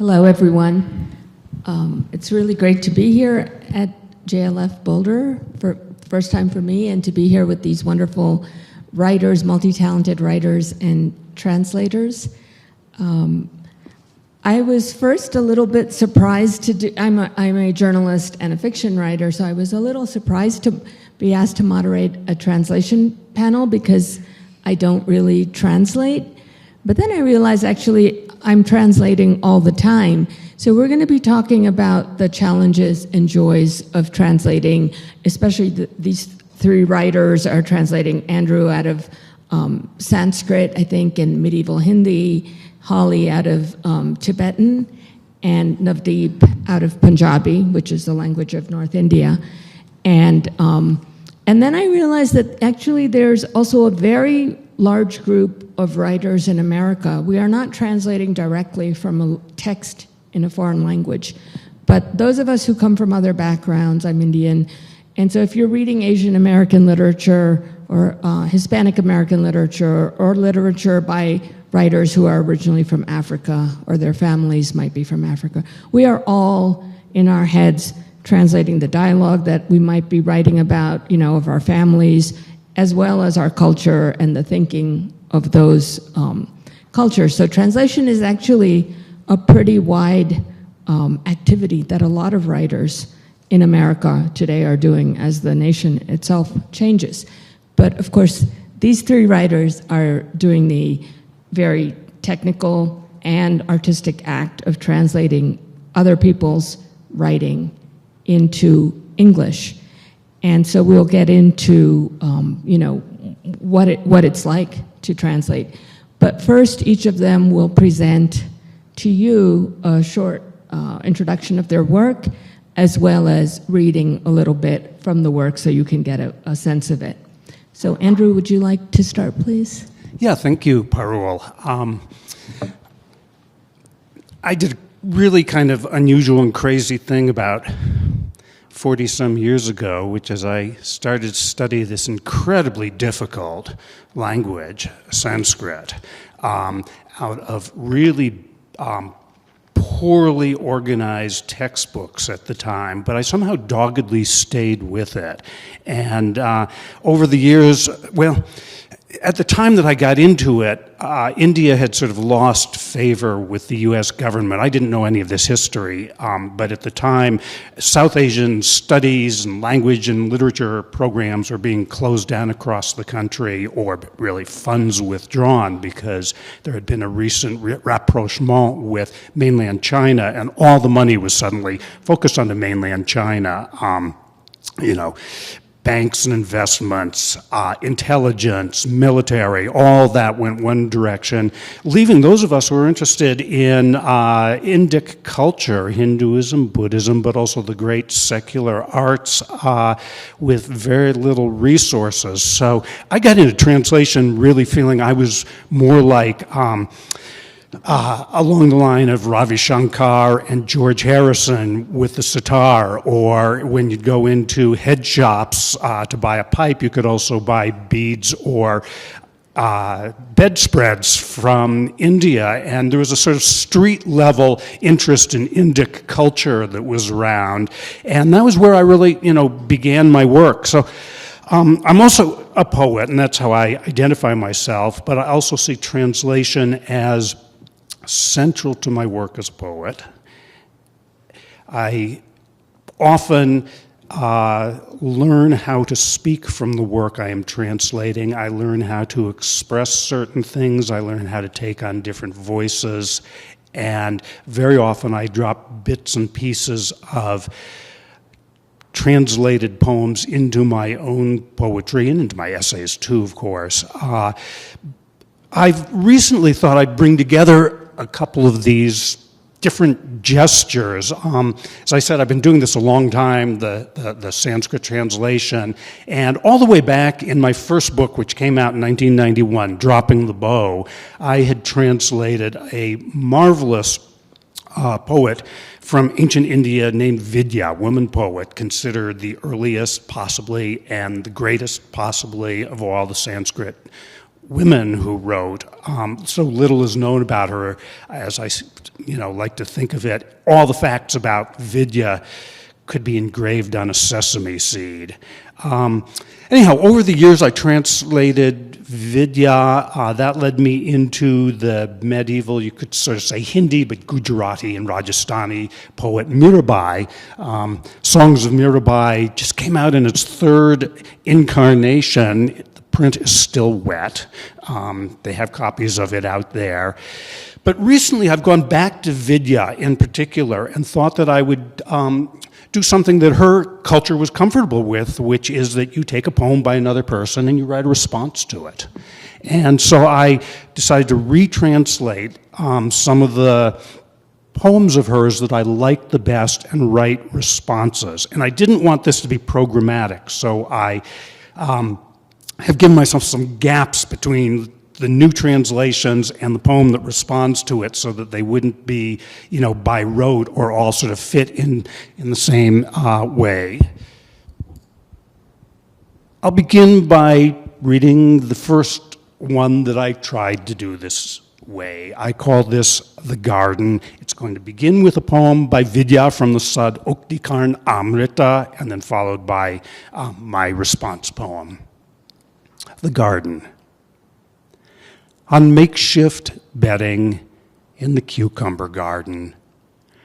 Hello, everyone. It's really great to be here at JLF Boulder, for first time for me, and to be here with these wonderful writers, multi-talented writers and translators. I was first a little bit surprised to do, I'm a journalist and a fiction writer, so I was a little surprised to be asked to moderate a translation panel because I don't really translate. But then I realized actually I'm translating all the time. So we're going to be talking about the challenges and joys of translating, especially these three writers are translating. Andrew out of Sanskrit, I think, and medieval Hindi, Holly out of Tibetan, and Navdeep out of Punjabi, which is the language of North India. And then I realized that actually there's also a very large group of writers in America. We are not translating directly from a text in a foreign language, but those of us who come from other backgrounds, I'm Indian, and so if you're reading Asian American literature or Hispanic American literature or literature by writers who are originally from Africa or their families might be from Africa, we are all in our heads translating the dialogue that we might be writing about, of our families, as well as our culture and the thinking of those cultures. So translation is actually a pretty wide activity that a lot of writers in America today are doing as the nation itself changes. But of course, these three writers are doing the very technical and artistic act of translating other people's writing into English. And so we'll get into, what it's like to translate. But first, each of them will present to you a short introduction of their work, as well as reading a little bit from the work so you can get a sense of it. So Andrew, would you like to start, please? Yeah, thank you, Parul. I did a really kind of unusual and crazy thing about 40-some years ago, which is I started to study this incredibly difficult language, Sanskrit, out of really poorly organized textbooks at the time, but I somehow doggedly stayed with it. And over the years, at the time that I got into it, India had sort of lost favor with the US government. I didn't know any of this history, but at the time, South Asian studies and language and literature programs were being closed down across the country, or really funds withdrawn, because there had been a recent rapprochement with mainland China, and all the money was suddenly focused on the mainland China. Banks and investments, intelligence, military, all that went one direction, leaving those of us who were interested in Indic culture, Hinduism, Buddhism, but also the great secular arts with very little resources. So I got into translation really feeling I was more like along the line of Ravi Shankar and George Harrison with the sitar, or when you'd go into head shops to buy a pipe, you could also buy beads or bedspreads from India, and there was a sort of street-level interest in Indic culture that was around, and that was where I really, began my work. So I'm also a poet, and that's how I identify myself, but I also see translation as central to my work as a poet. I often learn how to speak from the work I am translating. I learn how to express certain things. I learn how to take on different voices. And very often I drop bits and pieces of translated poems into my own poetry and into my essays too, of course. I've recently thought I'd bring together a couple of these different gestures. As I said, I've been doing this a long time, the Sanskrit translation, and all the way back in my first book, which came out in 1991, Dropping the Bow, I had translated a marvelous poet from ancient India named Vidya, woman poet, considered the earliest possibly and the greatest possibly of all the Sanskrit women who wrote. So little is known about her, as I like to think of it. All the facts about Vidya could be engraved on a sesame seed. Anyhow, over the years I translated Vidya. That led me into the medieval, you could sort of say Hindi, but Gujarati and Rajasthani poet Mirabai. Songs of Mirabai just came out in its third incarnation. The print is still wet. They have copies of it out there. But recently I've gone back to Vidya in particular and thought that I would do something that her culture was comfortable with, which is that you take a poem by another person and you write a response to it. And so I decided to retranslate some of the poems of hers that I liked the best and write responses. And I didn't want this to be programmatic, so I have given myself some gaps between the new translations and the poem that responds to it so that they wouldn't be, by rote or all sort of fit in the same way. I'll begin by reading the first one that I tried to do this way. I call this The Garden. It's going to begin with a poem by Vidya from the Sad Uktikarn Amrita, and then followed by my response poem. The Garden. On makeshift bedding in the cucumber garden,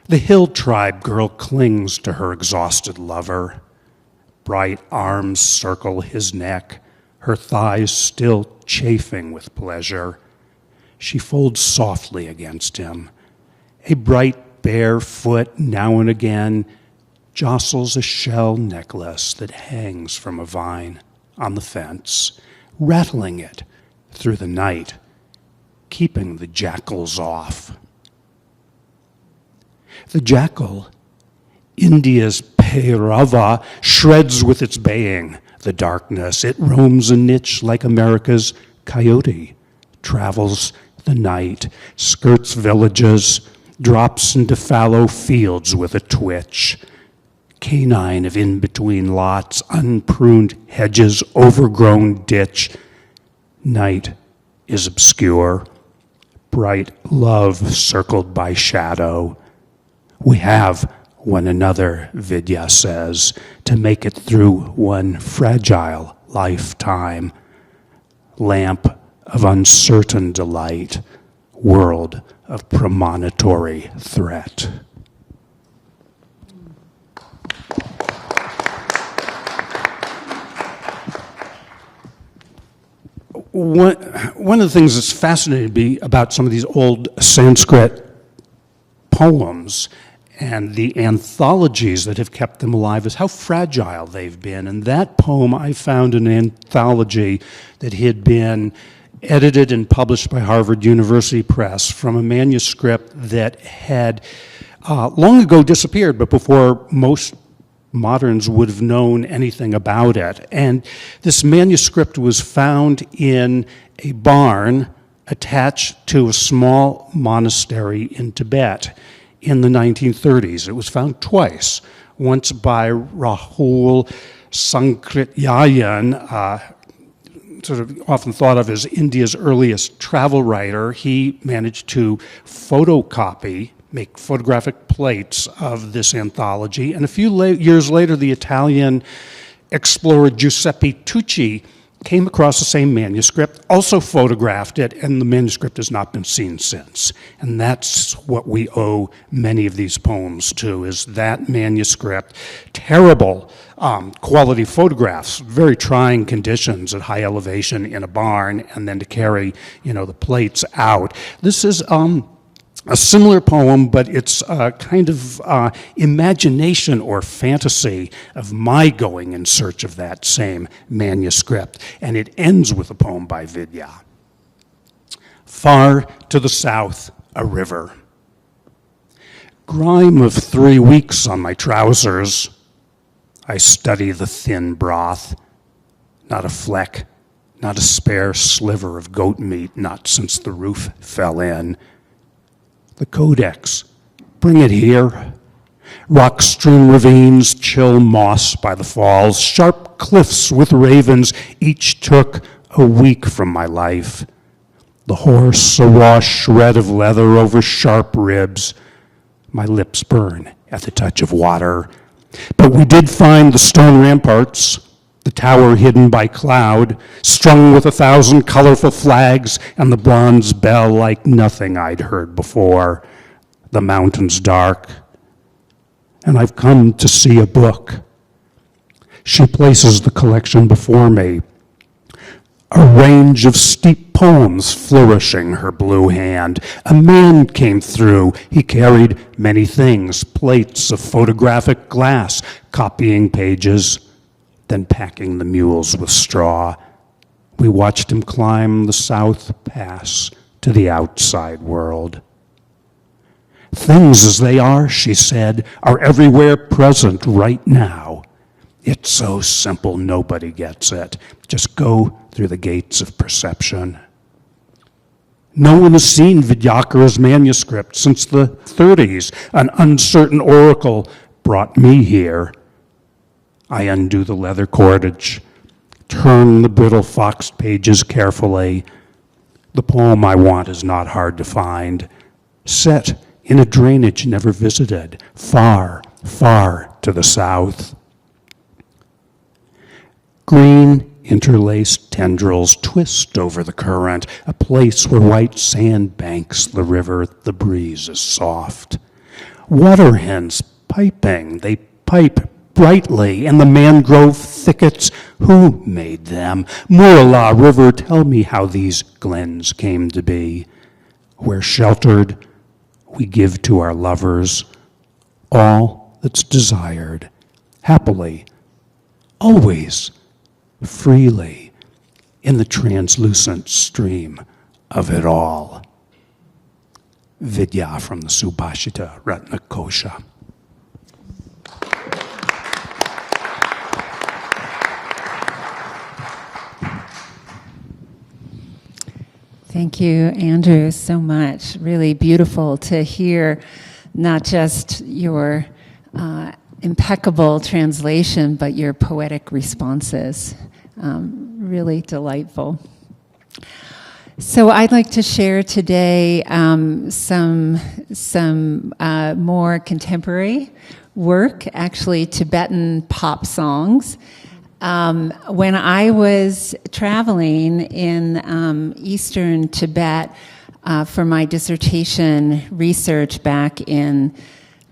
the hill tribe girl clings to her exhausted lover. Bright arms circle his neck, her thighs still chafing with pleasure. She folds softly against him. A bright bare foot now and again jostles a shell necklace that hangs from a vine on the fence, rattling it through the night, keeping the jackals off. The jackal, India's Pairava, shreds with its baying the darkness. It roams a niche like America's coyote, travels the night, skirts villages, drops into fallow fields with a twitch. Canine of in-between lots, unpruned hedges, overgrown ditch. Night is obscure. Bright love circled by shadow. We have one another, Vidya says, to make it through one fragile lifetime. Lamp of uncertain delight, world of premonitory threat. One of the things that's fascinating me about some of these old Sanskrit poems and the anthologies that have kept them alive is how fragile they've been. And that poem, I found in an anthology that had been edited and published by Harvard University Press from a manuscript that had long ago disappeared, but before most moderns would have known anything about it. And this manuscript was found in a barn attached to a small monastery in Tibet in the 1930s. It was found twice, once by Rahul Sankrityayan, sort of often thought of as India's earliest travel writer. He managed to photocopy, make photographic plates of this anthology. And a few years later, the Italian explorer Giuseppe Tucci came across the same manuscript, also photographed it, and the manuscript has not been seen since. And that's what we owe many of these poems to, is that manuscript. Terrible quality photographs, very trying conditions at high elevation in a barn, and then to carry, the plates out. This is a similar poem, but it's a kind of imagination or fantasy of my going in search of that same manuscript. And it ends with a poem by Vidya. Far to the south, a river. Grime of 3 weeks on my trousers. I study the thin broth. Not a fleck, not a spare sliver of goat meat, not since the roof fell in. The codex, bring it here. Rock-strewn ravines, chill moss by the falls, sharp cliffs with ravens, each took a week from my life. The horse, a wash shred of leather over sharp ribs. My lips burn at the touch of water. But we did find the stone ramparts, the tower hidden by cloud, strung with 1,000 colorful flags, and the bronze bell like nothing I'd heard before. The mountains dark. And I've come to see a book. She places the collection before me, a range of steep poems flourishing her blue hand. A man came through. He carried many things, plates of photographic glass, copying pages, then packing the mules with straw. We watched him climb the South Pass to the outside world. Things as they are, she said, are everywhere present right now. It's so simple, nobody gets it. Just go through the gates of perception. No one has seen Vidyakara's manuscript since the 30s. An uncertain oracle brought me here. I undo the leather cordage, turn the brittle foxed pages carefully. The poem I want is not hard to find, set in a drainage never visited, far, far to the south. Green interlaced tendrils twist over the current, a place where white sand banks the river, the breeze is soft. Water hens piping, they pipe brightly in the mangrove thickets. Who made them? Murala River, tell me how these glens came to be. Where sheltered, we give to our lovers all that's desired, happily, always, freely, in the translucent stream of it all. Vidya from the Subhashita Ratnakosha. Thank you, Andrew, so much. Really beautiful to hear not just your impeccable translation, but your poetic responses. Really delightful. So I'd like to share today some more contemporary work, actually Tibetan pop songs. When I was traveling in eastern Tibet for my dissertation research back in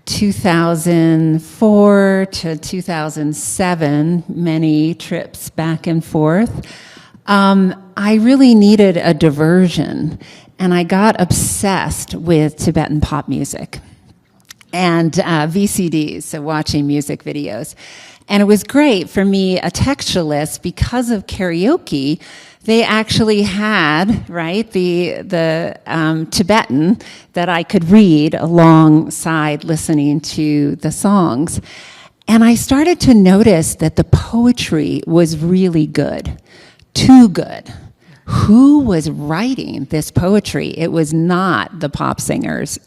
2004 to 2007, many trips back and forth, I really needed a diversion, and I got obsessed with Tibetan pop music and VCDs, so watching music videos. And it was great for me, a textualist, because of karaoke. They actually had, right, the Tibetan that I could read alongside listening to the songs. And I started to notice that the poetry was really good, too good. Who was writing this poetry? It was not the pop singers,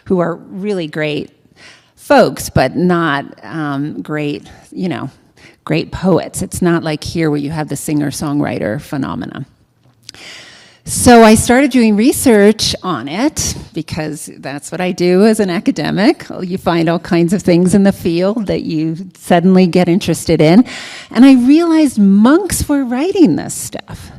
who are really great folks, but not great, great poets. It's not like here where you have the singer-songwriter phenomena. So I started doing research on it, because that's what I do as an academic. You find all kinds of things in the field that you suddenly get interested in. And I realized monks were writing this stuff.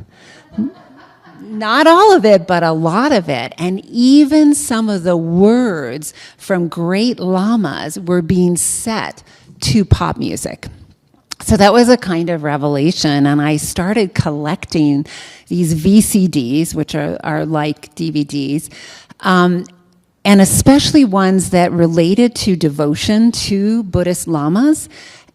Not all of it, but a lot of it. And even some of the words from great lamas were being set to pop music. So that was a kind of revelation, and I started collecting these VCDs, which are like DVDs, and especially ones that related to devotion to Buddhist lamas.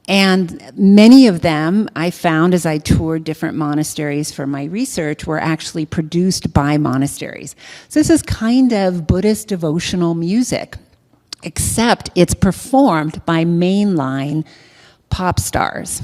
And many of them I found as I toured different monasteries for my research were actually produced by monasteries. So this is kind of Buddhist devotional music, except it's performed by mainline pop stars.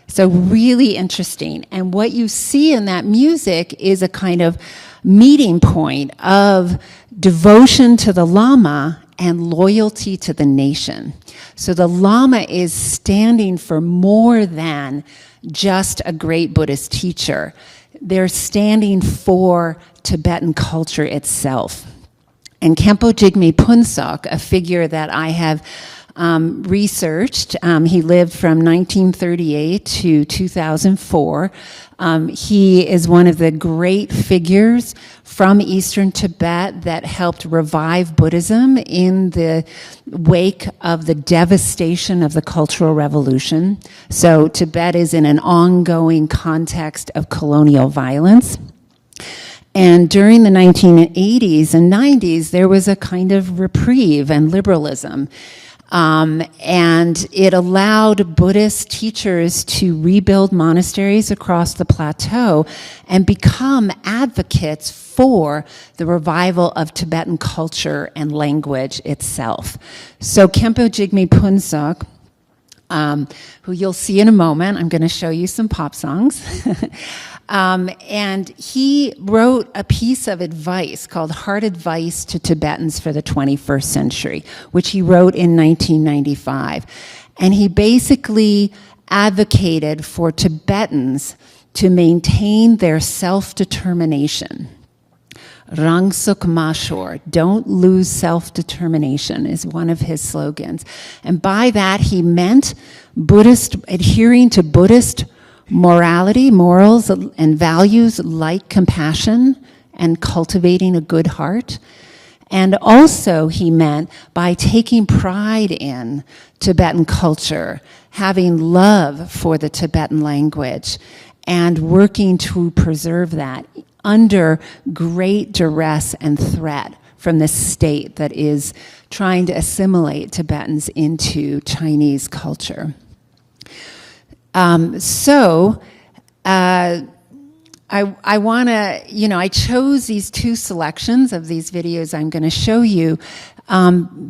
So really interesting. And what you see in that music is a kind of meeting point of devotion to the Lama and loyalty to the nation. So the Lama is standing for more than just a great Buddhist teacher. They're standing for Tibetan culture itself. And Khenpo Jigme Phuntsok, a figure that I have researched, he lived from 1938 to 2004. He is one of the great figures from Eastern Tibet that helped revive Buddhism in the wake of the devastation of the Cultural Revolution. So Tibet is in an ongoing context of colonial violence. And during the 1980s and 90s, there was a kind of reprieve and liberalism. And it allowed Buddhist teachers to rebuild monasteries across the plateau and become advocates for the revival of Tibetan culture and language itself. So Khenpo Jigme Phuntsok, who you'll see in a moment, I'm going to show you some pop songs. And he wrote a piece of advice called Hard Advice to Tibetans for the 21st Century, which he wrote in 1995. And he basically advocated for Tibetans to maintain their self-determination. Rangsuk Mashor, don't lose self-determination, is one of his slogans. And by that he meant adhering to Buddhist morality, morals, and values like compassion and cultivating a good heart. And also he meant by taking pride in Tibetan culture, having love for the Tibetan language, and working to preserve that under great duress and threat from the state that is trying to assimilate Tibetans into Chinese culture. I want to, I chose these two selections of these videos I'm going to show you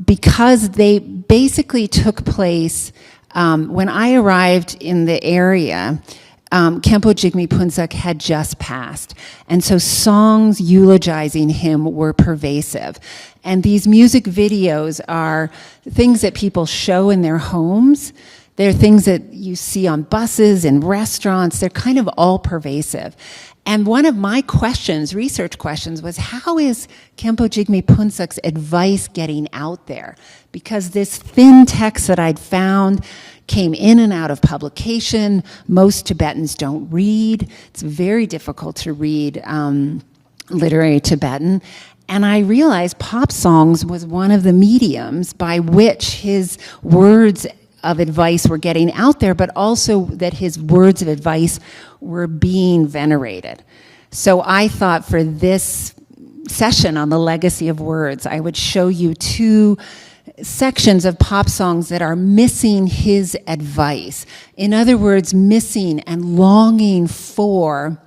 because they basically took place when I arrived in the area. Khenpo Jigme Phuntsok had just passed, and so songs eulogizing him were pervasive. And these music videos are things that people show in their homes. They're things that you see on buses and restaurants. They're kind of all pervasive. And one of my questions, research questions, was how is Khenpo Jigme Phuntsok's advice getting out there? Because this thin text that I'd found came in and out of publication. Most Tibetans don't read. It's very difficult to read literary Tibetan. And I realized pop songs was one of the mediums by which his words of advice were getting out there, but also that his words of advice were being venerated. So I thought for this session on the legacy of words, I would show you two sections of pop songs that are missing his advice. In other words, missing and longing for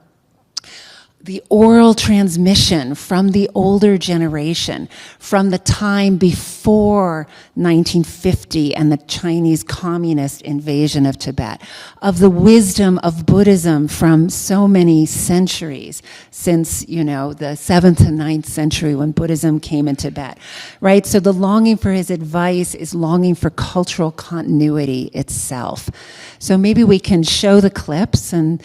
the oral transmission from the older generation, from the time before 1950 and the Chinese communist invasion of Tibet, of the wisdom of Buddhism from so many centuries since, the 7th and 9th century when Buddhism came in Tibet, right? So the longing for his advice is longing for cultural continuity itself. So maybe we can show the clips and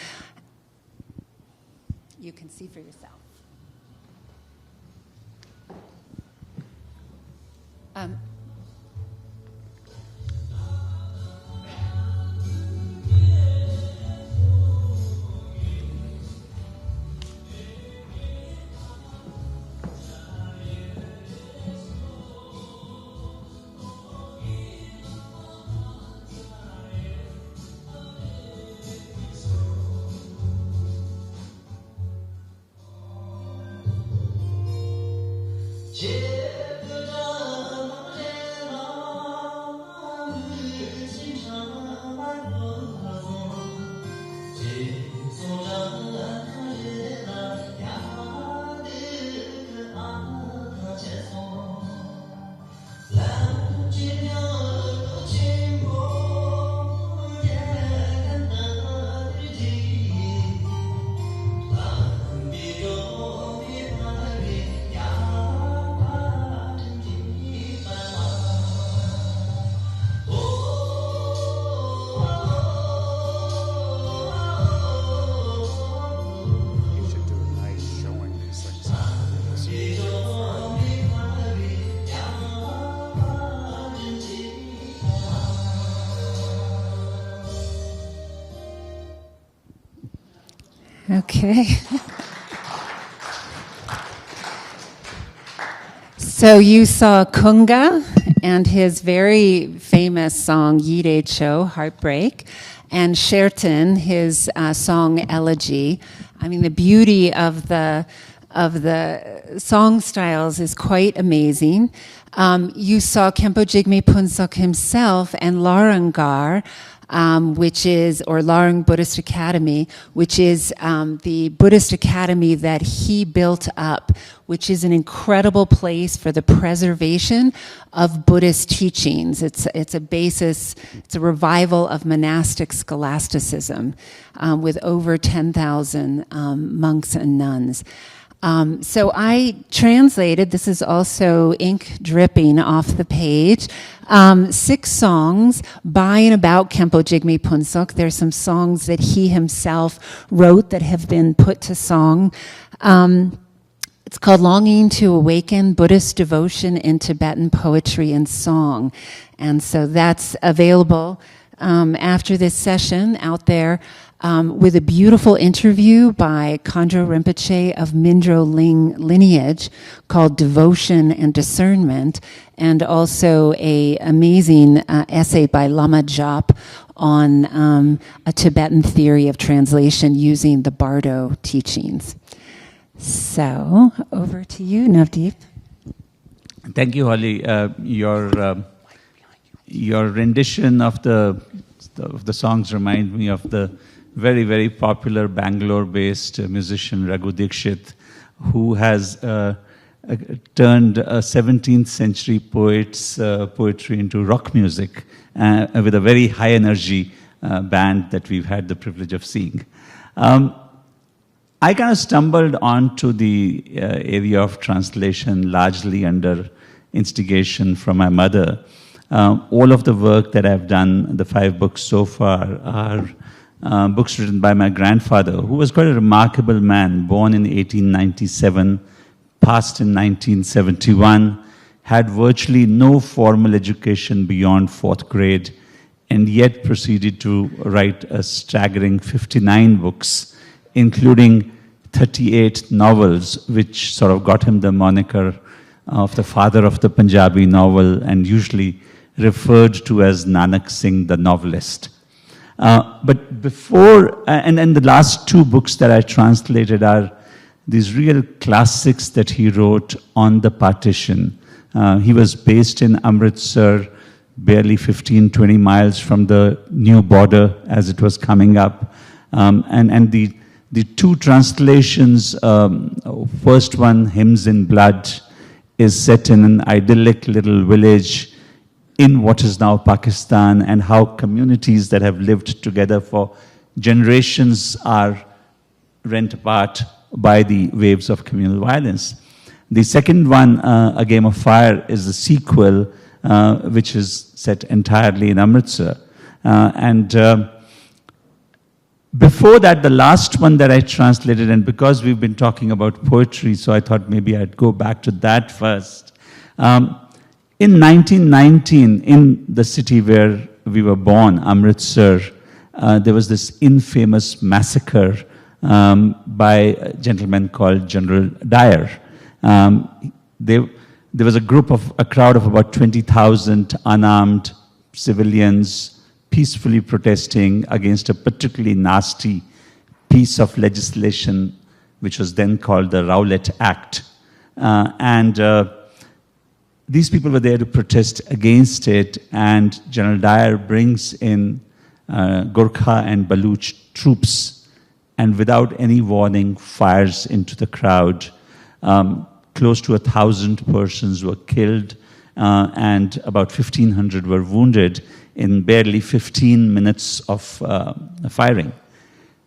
you can see for yourself. Okay. So you saw Kunga and his very famous song Yide Cho, Heartbreak, and Sherton, his song Elegy. I mean, the beauty of the song styles is quite amazing. You saw Khenpo Jigme Phuntsok himself and Larangar, or Larang Buddhist Academy, which is the Buddhist academy that he built up, which is an incredible place for the preservation of Buddhist teachings. It's a revival of monastic scholasticism with over 10,000 monks and nuns. So I translated, this is also ink dripping off the page, 6 songs by and about Khenpo Jigme Phuntsok. There's some songs that he himself wrote that have been put to song. It's called Longing to Awaken Buddhist Devotion in Tibetan Poetry and Song. And so that's available after this session out there. With a beautiful interview by Khandro Rinpoche of Mindro Ling lineage called Devotion and Discernment, and also an amazing essay by Lama Jop on a Tibetan theory of translation using the Bardo teachings. So, over to you, Navdeep. Thank you, Holly. Your rendition of the songs remind me of the very, very popular Bangalore-based musician Raghu Dikshit, who has turned a 17th century poet's poetry into rock music with a very high energy band that we've had the privilege of seeing. I kind of stumbled onto the area of translation largely under instigation from my mother. All of the work that I've done, the 5 books so far, are books written by my grandfather, who was quite a remarkable man, born in 1897, passed in 1971, had virtually no formal education beyond 4th grade, and yet proceeded to write a staggering 59 books, including 38 novels, which sort of got him the moniker of the father of the Punjabi novel, and usually referred to as Nanak Singh, the novelist. But before, and the last 2 books that I translated are these real classics that he wrote on the partition. He was based in Amritsar, barely 15-20 miles from the new border as it was coming up. And the 2 translations, first one, Hymns in Blood, is set in an idyllic little village in what is now Pakistan, and how communities that have lived together for generations are rent apart by the waves of communal violence. The second one, A Game of Fire, is the sequel, which is set entirely in Amritsar. Before that, the last one that I translated, and because we've been talking about poetry, so I thought maybe I'd go back to that first. In 1919, in the city where we were born, Amritsar, there was this infamous massacre by a gentleman called General Dyer. There was a crowd of about 20,000 unarmed civilians peacefully protesting against a particularly nasty piece of legislation, which was then called the Rowlett Act. These people were there to protest against it, and General Dyer brings in Gurkha and Baluch troops, and without any warning fires into the crowd. Close to 1,000 persons were killed, and about 1,500 were wounded in barely 15 minutes of firing.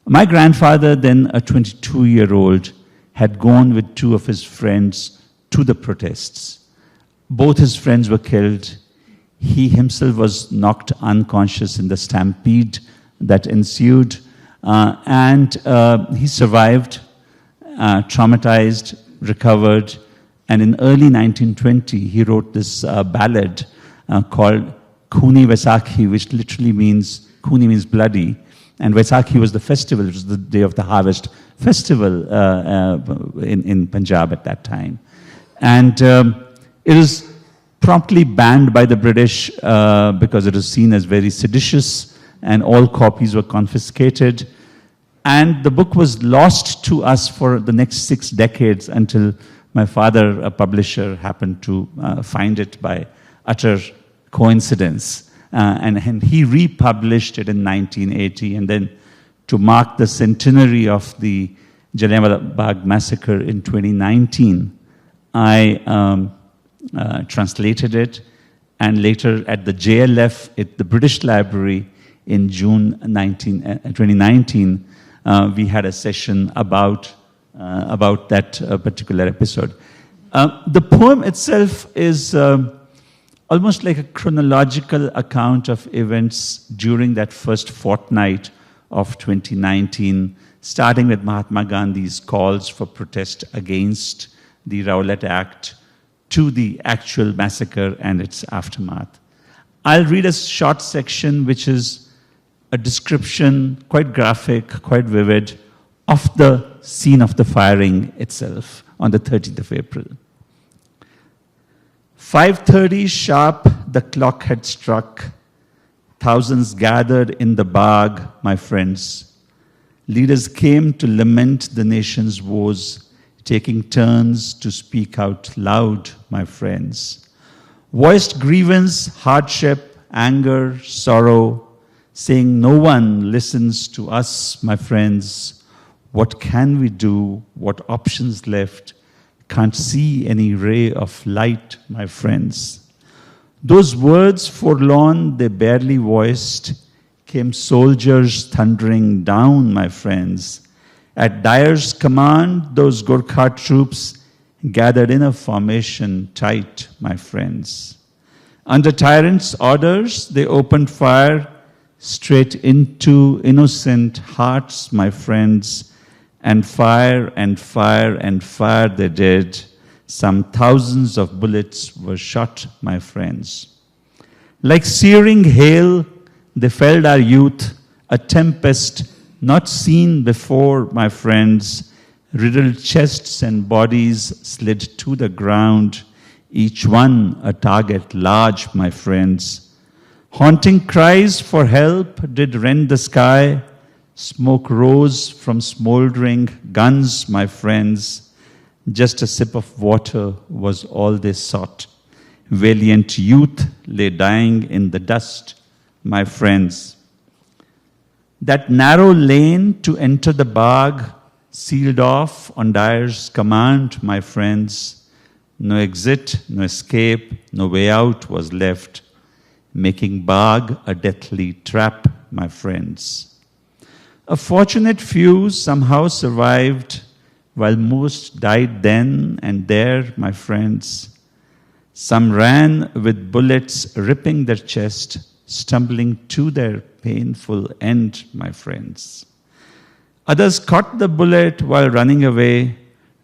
My grandfather, then a 22-year-old, had gone with 2 of his friends to the protests. Both his friends were killed. He himself was knocked unconscious in the stampede that ensued. And he survived, traumatized, recovered. And in early 1920, he wrote this ballad called Khooni Vaisakhi, which literally means, Khooni means bloody. And Vaisakhi was the festival, which was the day of the harvest, festival in Punjab at that time. And it was promptly banned by the British because it was seen as very seditious, and all copies were confiscated. And the book was lost to us for the next 6 decades until my father, a publisher, happened to find it by utter coincidence. And he republished it in 1980. And then to mark the centenary of the Jallianwala Bagh massacre in 2019, I translated it. And later at the JLF at the British Library in June 2019, we had a session about that particular episode. The poem itself is almost like a chronological account of events during that first fortnight of 2019, starting with Mahatma Gandhi's calls for protest against the Rowlatt Act to the actual massacre and its aftermath. I'll read a short section which is a description, quite graphic, quite vivid, of the scene of the firing itself on the 13th of April. 5:30 sharp, the clock had struck. Thousands gathered in the Bagh, my friends. Leaders came to lament the nation's woes, taking turns to speak out loud, my friends. Voiced grievance, hardship, anger, sorrow, saying no one listens to us, my friends. What can we do? What options left? Can't see any ray of light, my friends. Those words forlorn they barely voiced, came soldiers thundering down, my friends. At Dyer's command, those Gurkha troops gathered in a formation tight, my friends. Under tyrants' orders, they opened fire straight into innocent hearts, my friends, and fire and fire and fire they did. Some thousands of bullets were shot, my friends. Like searing hail, they felled our youth, a tempest not seen before, my friends. Riddled chests and bodies slid to the ground, each one a target large, my friends. Haunting cries for help did rend the sky. Smoke rose from smoldering guns, my friends. Just a sip of water was all they sought. Valiant youth lay dying in the dust, my friends. That narrow lane to enter the Bagh, sealed off on Dyer's command, my friends. No exit, no escape, no way out was left, making Bagh a deathly trap, my friends. A fortunate few somehow survived, while most died then and there, my friends. Some ran with bullets ripping their chest, stumbling to their painful end, my friends. Others caught the bullet while running away,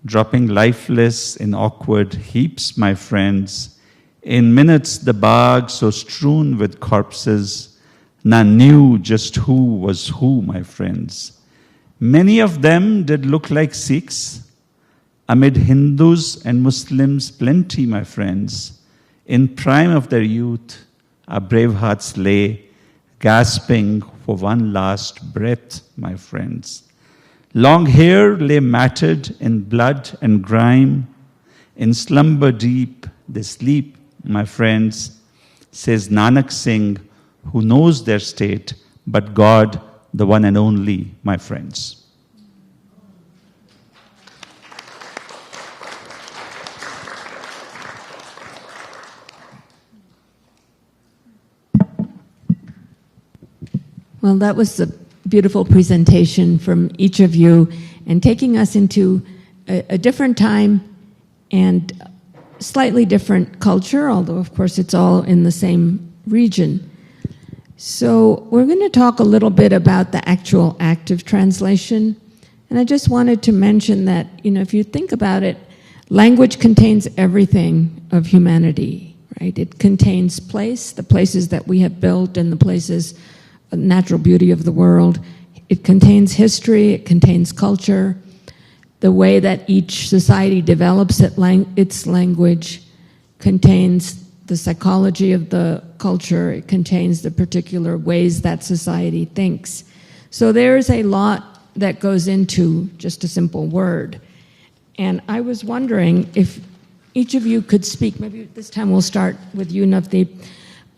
dropping lifeless in awkward heaps, my friends. In minutes, the Bagh, so strewn with corpses, none knew just who was who, my friends. Many of them did look like Sikhs. Amid Hindus and Muslims, plenty, my friends. In prime of their youth, our brave hearts lay, gasping for one last breath, my friends. Long hair lay matted in blood and grime. In slumber deep, they sleep, my friends, says Nanak Singh, who knows their state, but God, the one and only, my friends. Well, that was a beautiful presentation from each of you and taking us into a different time and slightly different culture, although of course it's all in the same region. So we're going to talk a little bit about the actual act of translation. And I just wanted to mention that, if you think about it, language contains everything of humanity, right? It contains place, the places that we have built and the natural beauty of the world. It contains history, it contains culture, the way that each society develops its language contains the psychology of the culture, it contains the particular ways that society thinks. So there's a lot that goes into just a simple word. And I was wondering if each of you could speak, maybe this time we'll start with you, Navdeep.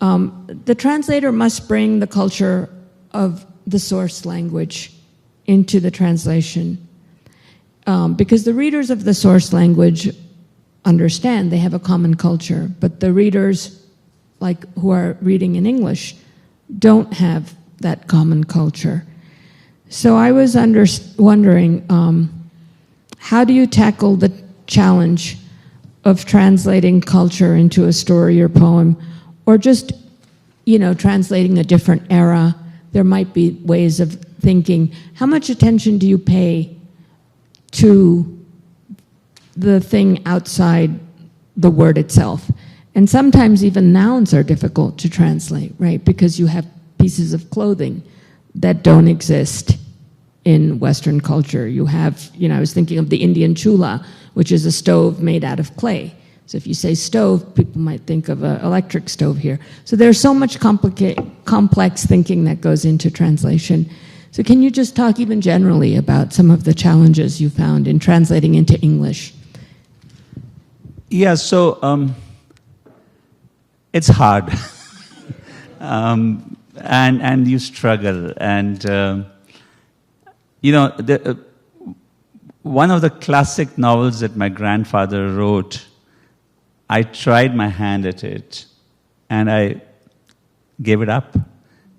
The translator must bring the culture of the source language into the translation. Because the readers of the source language understand they have a common culture, but the readers, like who are reading in English, don't have that common culture. So I was wondering, how do you tackle the challenge of translating culture into a story or poem, or just, translating a different era? There might be ways of thinking. How much attention do you pay to the thing outside the word itself? And sometimes even nouns are difficult to translate, right? Because you have pieces of clothing that don't exist in Western culture. You have, I was thinking of the Indian chula, which is a stove made out of clay. So if you say stove, people might think of an electric stove here. So there's so much complex thinking that goes into translation. So can you just talk even generally about some of the challenges you found in translating into English? Yeah, so it's hard. And you struggle. And, one of the classic novels that my grandfather wrote, I tried my hand at it, and I gave it up.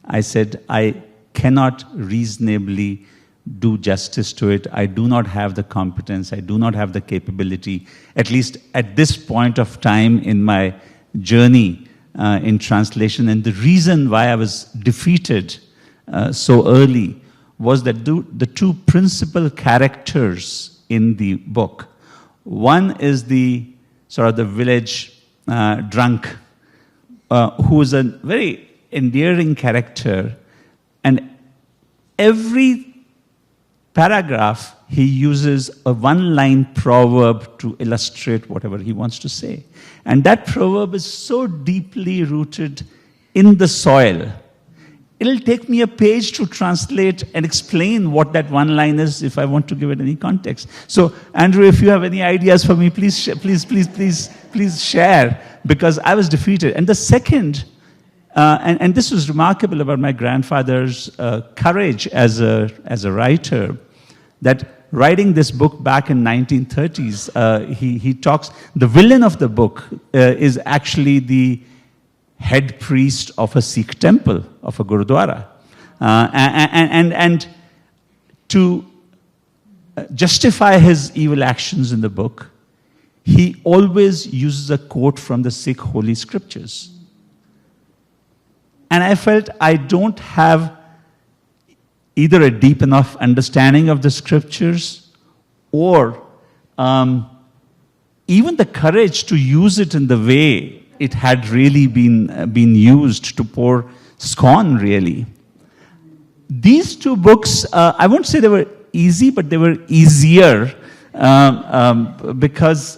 I said, I cannot reasonably do justice to it. I do not have the competence. I do not have the capability, at least at this point of time in my journey in translation. And the reason why I was defeated so early was that the two principal characters in the book. One is the sort of the village drunk, who is a very endearing character, and every paragraph he uses a one-line proverb to illustrate whatever he wants to say. And that proverb is so deeply rooted in the soil. It'll take me a page to translate and explain what that one line is if I want to give it any context. So, Andrew, if you have any ideas for me, please share, because I was defeated. And the second, and this was remarkable about my grandfather's courage as a writer, that writing this book back in 1930s, he talks, the villain of the book is actually the head priest of a Sikh temple, of a Gurudwara. And to justify his evil actions in the book, he always uses a quote from the Sikh holy scriptures. And I felt I don't have either a deep enough understanding of the scriptures or even the courage to use it in the way it had really been used to pour scorn, really. These two books, I won't say they were easy, but they were easier because,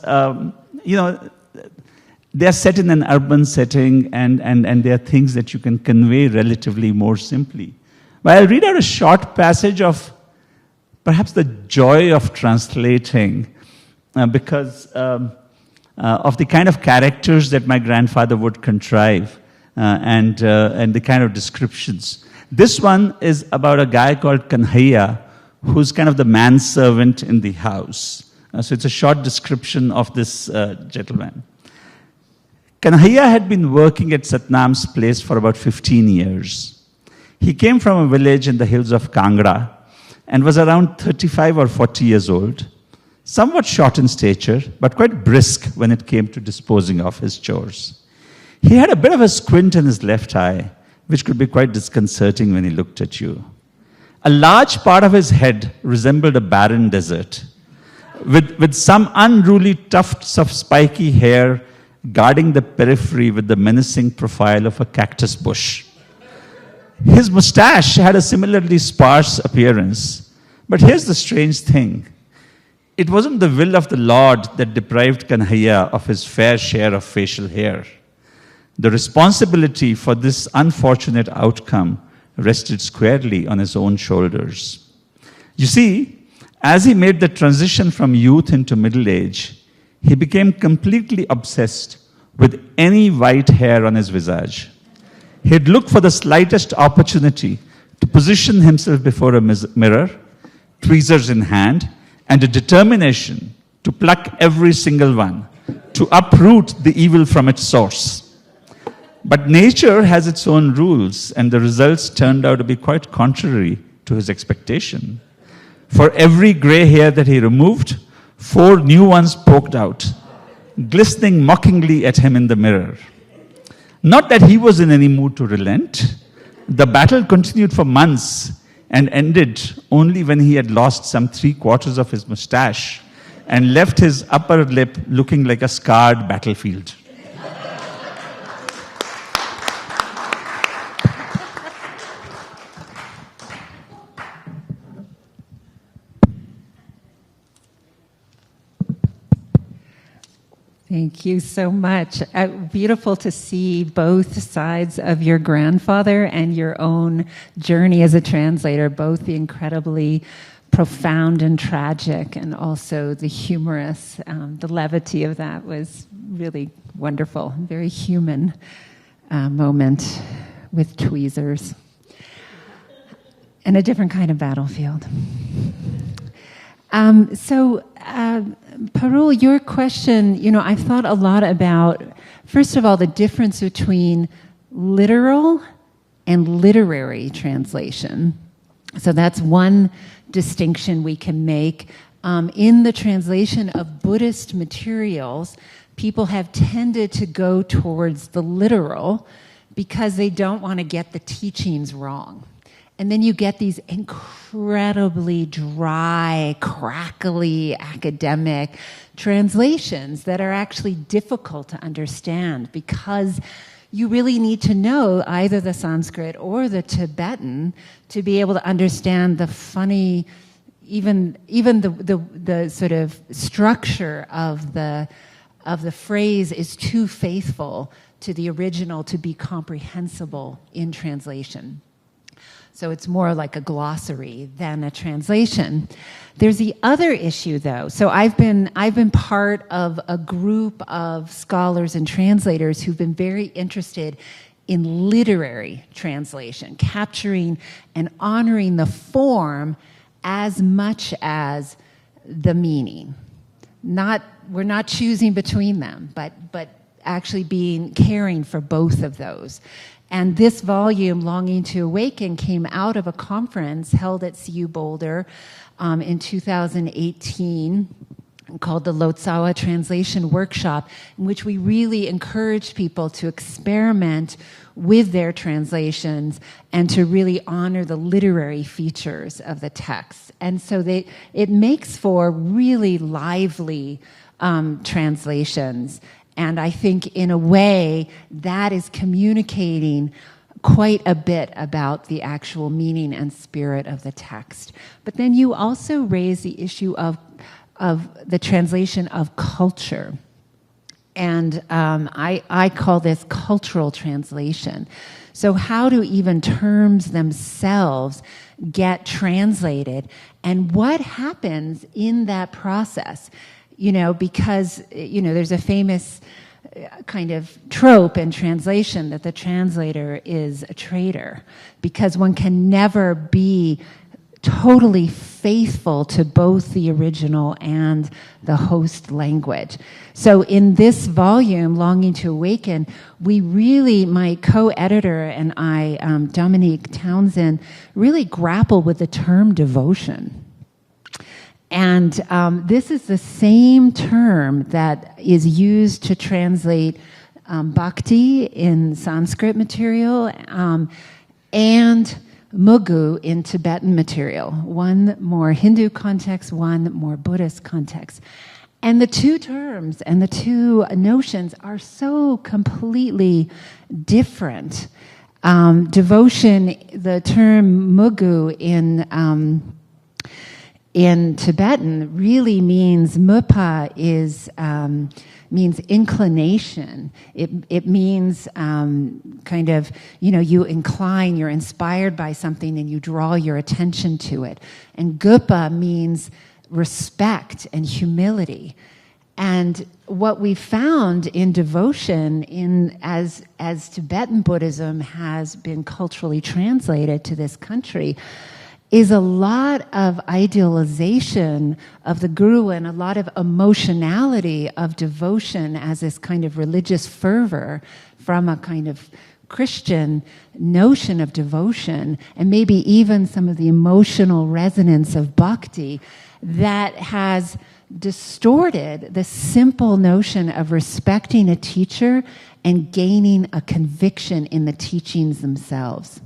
they're set in an urban setting and they are things that you can convey relatively more simply. But I'll read out a short passage of perhaps the joy of translating because of the kind of characters that my grandfather would contrive and the kind of descriptions. This one is about a guy called Khidya, who's kind of the manservant in the house. So it's a short description of this gentleman. Khidya had been working at Satnam's place for about 15 years. He came from a village in the hills of Kangra and was around 35 or 40 years old, somewhat short in stature, but quite brisk when it came to disposing of his chores. He had a bit of a squint in his left eye, which could be quite disconcerting when he looked at you. A large part of his head resembled a barren desert, with some unruly tufts of spiky hair guarding the periphery with the menacing profile of a cactus bush. His mustache had a similarly sparse appearance, but here's the strange thing. it wasn't the will of the Lord that deprived Kanhaiya of his fair share of facial hair. The responsibility for this unfortunate outcome rested squarely on his own shoulders. You see, as he made the transition from youth into middle age, he became completely obsessed with any white hair on his visage. He'd look for the slightest opportunity to position himself before a mirror, tweezers in hand, and a determination to pluck every single one, to uproot the evil from its source. But nature has its own rules, and the results turned out to be quite contrary to his expectation. For every gray hair that he removed, 4 new ones poked out, glistening mockingly at him in the mirror. Not that he was in any mood to relent. The battle continued for months and ended only when he had lost some 3/4 of his mustache and left his upper lip looking like a scarred battlefield. Thank you so much. Beautiful to see both sides of your grandfather and your own journey as a translator, both the incredibly profound and tragic and also the humorous. The levity of that was really wonderful, very human moment with tweezers and a different kind of battlefield. Parul, your question, I've thought a lot about, first of all, the difference between literal and literary translation. So that's one distinction we can make. In the translation of Buddhist materials, people have tended to go towards the literal because they don't want to get the teachings wrong. And then you get these incredibly dry, crackly, academic translations that are actually difficult to understand because you really need to know either the Sanskrit or the Tibetan to be able to understand the funny, even the sort of structure of the phrase is too faithful to the original to be comprehensible in translation. So it's more like a glossary than a translation. There's the other issue, though. So I've been part of a group of scholars and translators who've been very interested in literary translation, capturing and honoring the form as much as the meaning. We're not choosing between them, but actually caring for both of those. And this volume, Longing to Awaken, came out of a conference held at CU Boulder in 2018 called the Lotsawa Translation Workshop, in which we really encouraged people to experiment with their translations and to really honor the literary features of the text. And so it makes for really lively translations. And I think in a way that is communicating quite a bit about the actual meaning and spirit of the text. But then you also raise the issue of the translation of culture. And I call this cultural translation. So how do even terms themselves get translated? And what happens in that process? Because, there's a famous kind of trope in translation that the translator is a traitor because one can never be totally faithful to both the original and the host language. So in this volume, Longing to Awaken, my co-editor and I, Dominique Townsend, really grapple with the term devotion. And this is the same term that is used to translate bhakti in Sanskrit material and mugu in Tibetan material. One more Hindu context, one more Buddhist context. And the two terms and the two notions are so completely different. Devotion, the term mugu in Tibetan really means mupa means inclination. It means kind of, you incline, you're inspired by something and you draw your attention to it. And gupa means respect and humility. And what we found in devotion, as Tibetan Buddhism has been culturally translated to this country, is a lot of idealization of the guru and a lot of emotionality of devotion as this kind of religious fervor from a kind of Christian notion of devotion, and maybe even some of the emotional resonance of bhakti that has distorted the simple notion of respecting a teacher and gaining a conviction in the teachings themselves,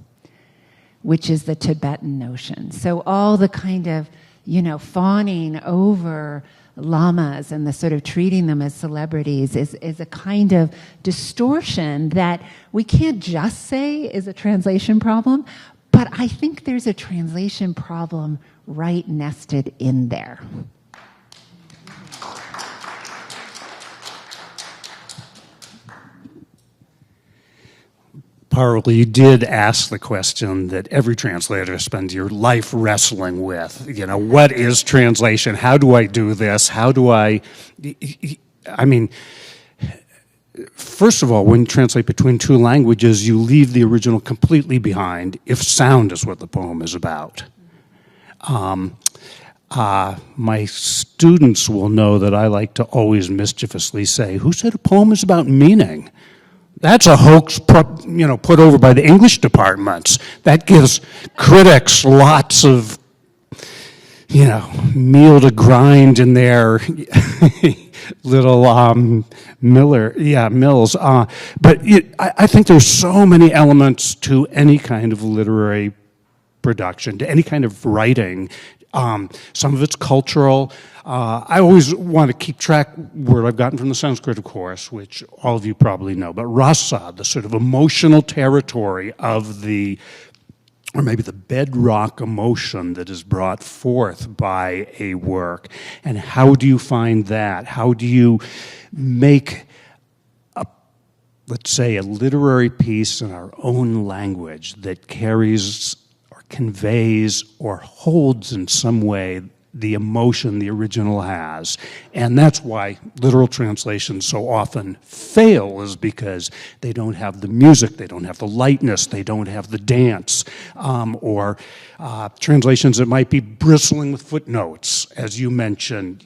which is the Tibetan notion. So all the kind of, fawning over lamas and the sort of treating them as celebrities is a kind of distortion that we can't just say is a translation problem, but I think there's a translation problem right nested in there. Parul, you did ask the question that every translator spends your life wrestling with. What is translation? How do I do this? First of all, when you translate between two languages, you leave the original completely behind if sound is what the poem is about. My students will know that I like to always mischievously say, who said a poem is about meaning? That's a hoax put over by the English departments. That gives critics lots of, meal to grind in their little mills. But I think there's so many elements to any kind of literary production, to any kind of writing. Some of it's cultural. I always want to keep track, word I've gotten from the Sanskrit, of course, which all of you probably know, but rasa, the sort of emotional territory of or maybe the bedrock emotion that is brought forth by a work. And how do you find that? How do you make, let's say, a literary piece in our own language that carries or conveys or holds in some way the emotion the original has? And that's why literal translations so often fail, is because they don't have the music, they don't have the lightness, they don't have the dance, or translations that might be bristling with footnotes, as you mentioned,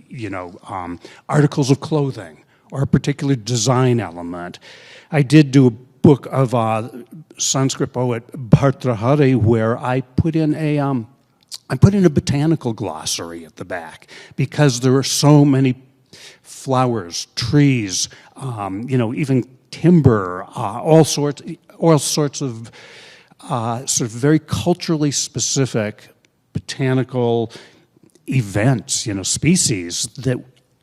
articles of clothing or a particular design element. I did do a book of Sanskrit poet Bhartrahari where I put in a botanical glossary at the back, because there are so many flowers, trees, even timber, all sorts of sort of very culturally specific botanical events, species that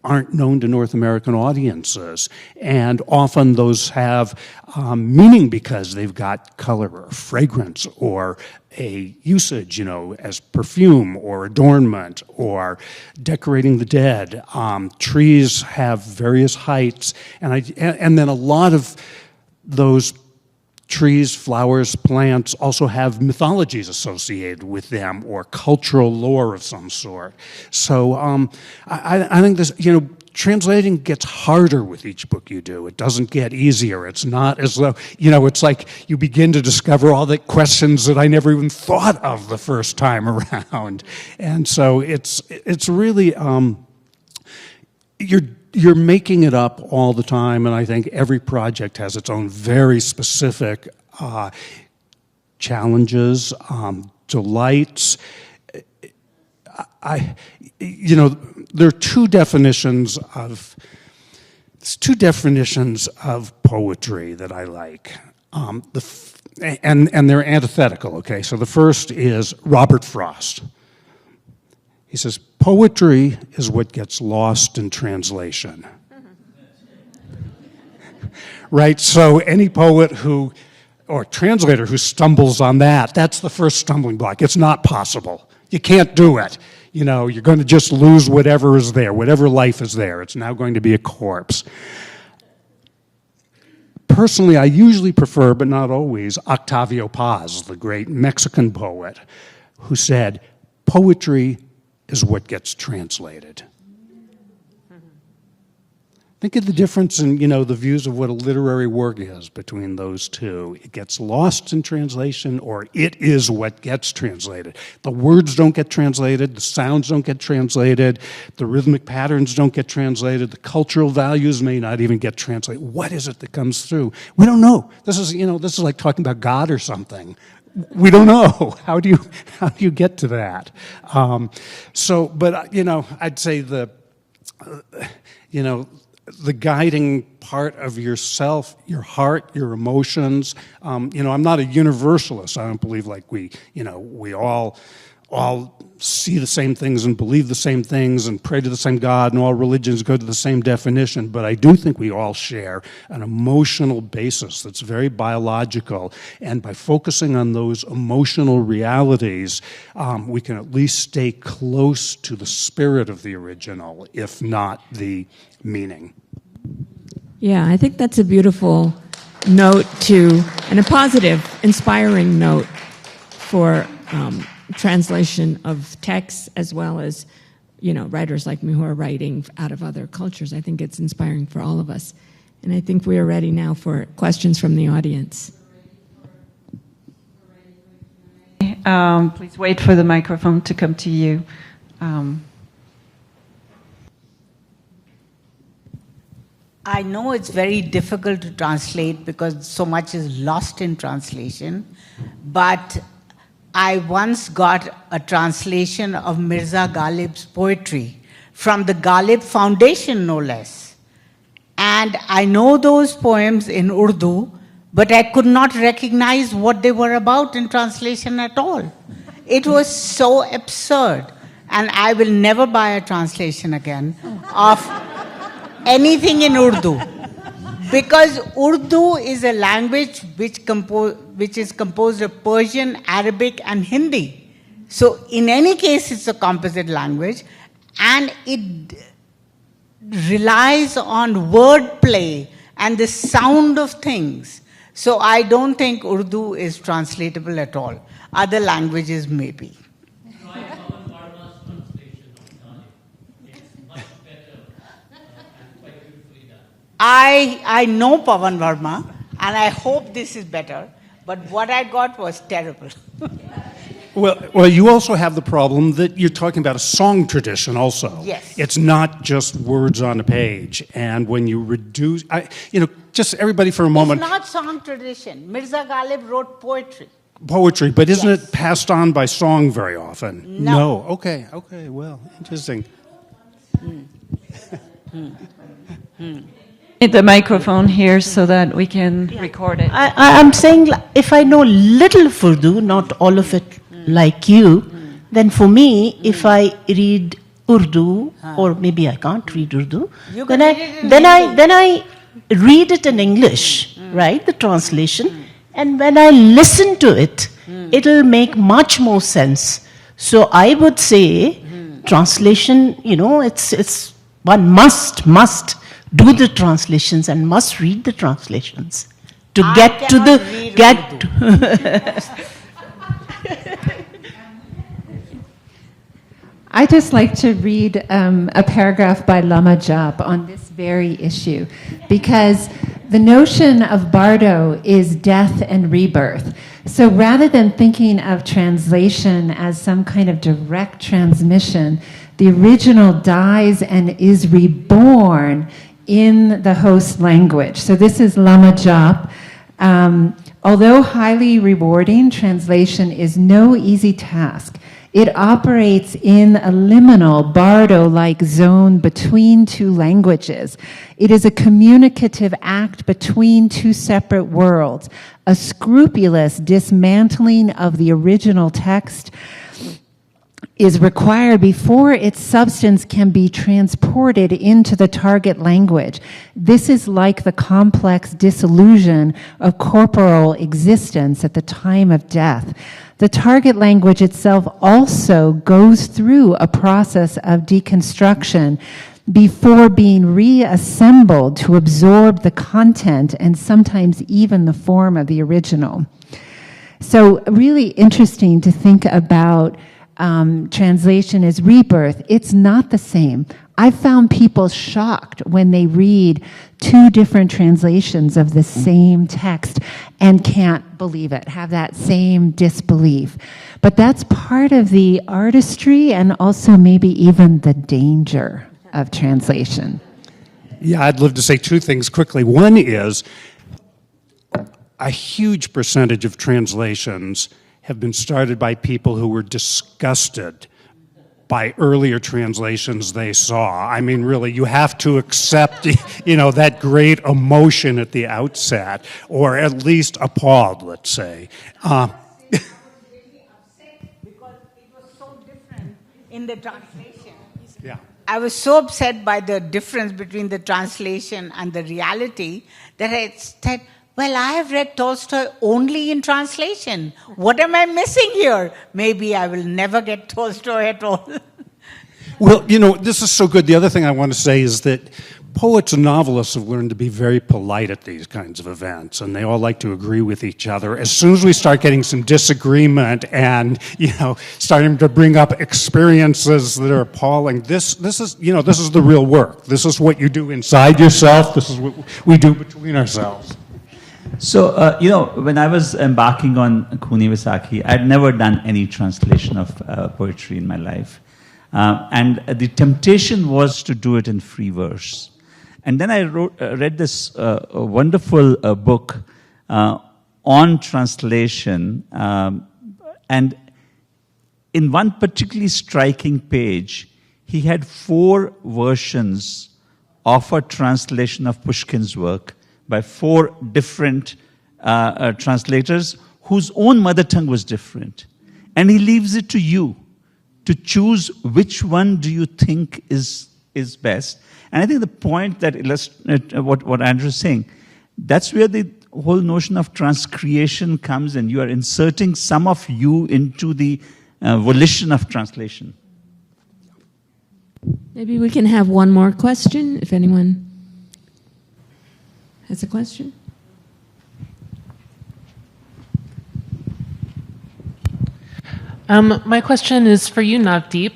aren't known to North American audiences. And often those have meaning because they've got color or fragrance or a usage, as perfume or adornment or decorating the dead. Trees have various heights, and then a lot of those trees, flowers, plants also have mythologies associated with them or cultural lore of some sort. So I think this, translating gets harder with each book you do. It doesn't get easier. It's not as though, it's like you begin to discover all the questions that I never even thought of the first time around. And so it's really, you're making it up all the time, and I think every project has its own very specific challenges, delights. There are two definitions of poetry that I like, and they're antithetical. Okay, so the first is Robert Frost. He says, poetry is what gets lost in translation. Right? So any poet or translator who stumbles on that, that's the first stumbling block. It's not possible. You can't do it. you're going to just lose whatever is there, whatever life is there. It's now going to be a corpse. Personally, I usually prefer, but not always, Octavio Paz, the great Mexican poet, who said, poetry is what gets translated. Think of the difference in, the views of what a literary work is between those two. It gets lost in translation, or it is what gets translated. The words don't get translated, the sounds don't get translated, the rhythmic patterns don't get translated, the cultural values may not even get translated. What is it that comes through? We don't know. This is like talking about God or something. We don't know. How do you get to that? I'd say the guiding part of yourself, your heart, your emotions. I'm not a universalist. I don't believe like we all see the same things and believe the same things and pray to the same God, and all religions go to the same definition. But I do think we all share an emotional basis that's very biological. And by focusing on those emotional realities, we can at least stay close to the spirit of the original, if not the meaning. Yeah, I think that's a beautiful note and a positive, inspiring note for translation of texts, as well as, writers like me who are writing out of other cultures. I think it's inspiring for all of us. And I think we are ready now for questions from the audience. Please wait for the microphone to come to you. I know it's very difficult to translate because so much is lost in translation, but I once got a translation of Mirza Ghalib's poetry from the Ghalib Foundation, no less. And I know those poems in Urdu, but I could not recognize what they were about in translation at all. It was so absurd. And I will never buy a translation again of anything in Urdu, because Urdu is a language which is composed of Persian, Arabic, and Hindi. So in any case, it's a composite language, and it relies on wordplay and the sound of things. So I don't think Urdu is translatable at all. Other languages may be. I know Pavan Verma, and I hope this is better, but what I got was terrible. Well, you also have the problem that you're talking about a song tradition also. Yes. It's not just words on a page. And when you reduce, just everybody for a moment. It's not song tradition. Mirza Ghalib wrote poetry. Poetry, but isn't Yes. it passed on by song very often? No. Okay, well, interesting. Hit the microphone here so that we can record it. I'm saying if I know little of Urdu, not all of it like you, then for me, if I read Urdu, or maybe I can't read Urdu, then I read it in English, right, the translation, and when I listen to it, it'll make much more sense. So I would say translation, it's one must do the translations and must read the translations to get to the I just like to read a paragraph by Lama Jap on this very issue, because the notion of bardo is death and rebirth. So rather than thinking of translation as some kind of direct transmission, the original dies and is reborn in the host language. So this is Lama Jap. Although highly rewarding, translation is no easy task. It operates in a liminal, bardo-like zone between two languages. It is a communicative act between two separate worlds, a scrupulous dismantling of the original text is required before its substance can be transported into the target language. This is like the complex dissolution of corporal existence at the time of death. The target language itself also goes through a process of deconstruction before being reassembled to absorb the content and sometimes even the form of the original. So really interesting to think about translation as rebirth. It's not the same. I've found people shocked when they read two different translations of the same text and can't believe it, have that same disbelief. But that's part of the artistry and also maybe even the danger of translation. Yeah, I'd love to say two things quickly. One is a huge percentage of translations have been started by people who were disgusted by earlier translations they saw. I mean, really, you have to accept, that great emotion at the outset, or at least appalled, let's say. Because it was so different in the translation. Yeah. I was so upset by the difference between the translation and the reality that I said, well, I have read Tolstoy only in translation. What am I missing here? Maybe I will never get Tolstoy at all. Well, this is so good. The other thing I want to say is that poets and novelists have learned to be very polite at these kinds of events, and they all like to agree with each other. As soon as we start getting some disagreement and, starting to bring up experiences that are appalling, this is the real work. This is what you do inside yourself. This is what we do between ourselves. So, when I was embarking on Khooni Vaisakhi, I'd never done any translation of poetry in my life. And the temptation was to do it in free verse. And then I read this wonderful book on translation. And in one particularly striking page, he had 4 versions of a translation of Pushkin's work by 4 different translators whose own mother tongue was different. And he leaves it to you to choose which one do you think is best. And I think the point that illustrates what Andrew's saying, that's where the whole notion of transcreation comes in. You are inserting some of you into the volition of translation. Maybe we can have one more question, if anyone has a question. My question is for you, Navdeep.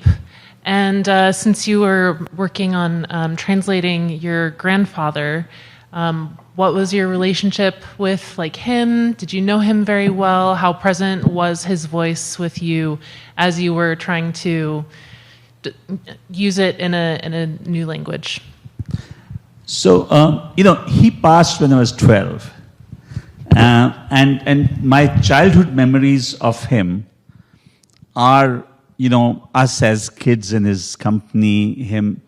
And since you were working on translating your grandfather, what was your relationship with him? Did you know him very well? How present was his voice with you as you were trying to use it in a new language? So, he passed when I was 12. And my childhood memories of him are, us as kids in his company, him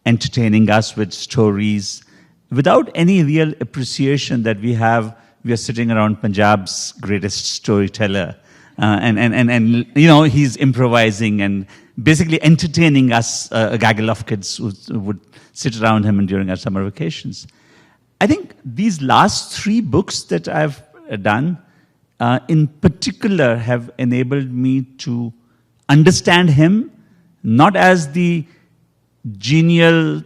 entertaining us with stories, without any real appreciation that we are sitting around Punjab's greatest storyteller. And he's improvising and basically entertaining us, a gaggle of kids who would sit around him during our summer vacations. I think these last 3 books that I've done, in particular, have enabled me to understand him, not as the genial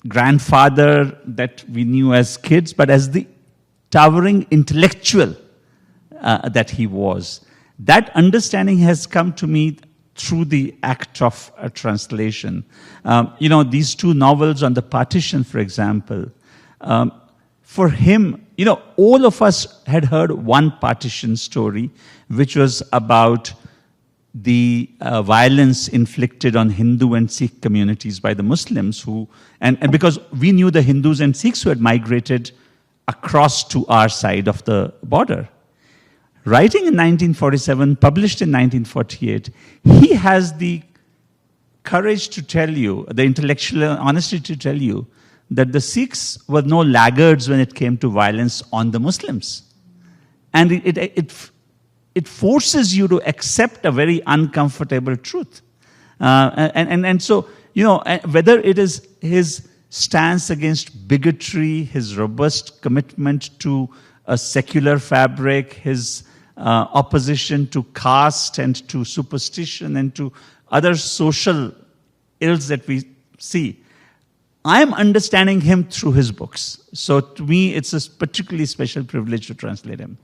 grandfather that we knew as kids, but as the towering intellectual that he was. That understanding has come to me through the act of translation. These 2 novels on the Partition, for example, for him, all of us had heard one Partition story, which was about the violence inflicted on Hindu and Sikh communities by the Muslims and because we knew the Hindus and Sikhs who had migrated across to our side of the border. Writing in 1947, published in 1948, he has the courage to tell you, the intellectual honesty to tell you, that the Sikhs were no laggards when it came to violence on the Muslims. And it forces you to accept a very uncomfortable truth. And so, whether it is his stance against bigotry, his robust commitment to a secular fabric, his opposition to caste and to superstition and to other social ills that we see, I am understanding him through his books. So to me, it's a particularly special privilege to translate him.